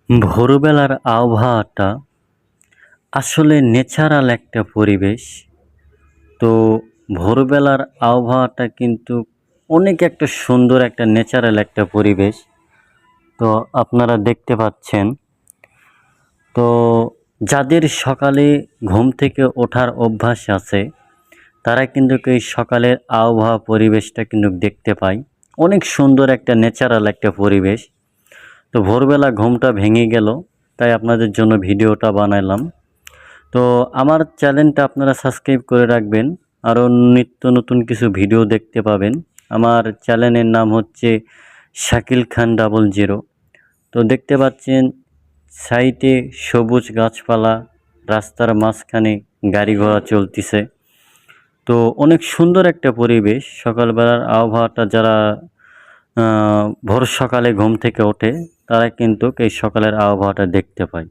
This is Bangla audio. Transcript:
ভোরবেলার আবহাওয়াটা আসলে ন্যাচারাল একটা পরিবেশ। তো ভোরবেলার আবহাওয়াটা কিন্তু অনেক একটা সুন্দর একটা ন্যাচারাল একটা পরিবেশ। তো আপনারা দেখতে পাচ্ছেন। তো যাদের সকালে ঘুম থেকে ওঠার অভ্যাস আছে, তারা কিন্তু এই সকালের আবহাওয়া পরিবেশটা কিন্তু দেখতে পায়। অনেক সুন্দর একটা ন্যাচারাল একটা পরিবেশ। তো ভোরবেলা ঘুমটা ভেঙে গেল, তাই আপনাদের জন্য ভিডিওটা বানালাম। তো আমার চ্যানেলটা আপনারা সাবস্ক্রাইব করে রাখবেন, আরও নিত্য নতুন কিছু ভিডিও দেখতে পাবেন। আমার চ্যানেলের নাম হচ্ছে শাকিল খান 00। তো দেখতে পাচ্ছেন সাইডে সবুজ গাছপালা, রাস্তার মাঝখানে গাড়ি ঘোড়া চলতিছে। তো অনেক সুন্দর একটা পরিবেশ। সকালবেলার আবহাওয়াটা যারা ভোর সকালে ঘুম থেকে ওঠে, তারা কিন্তু এই সকালের আবহাওয়াটা দেখতে পায়।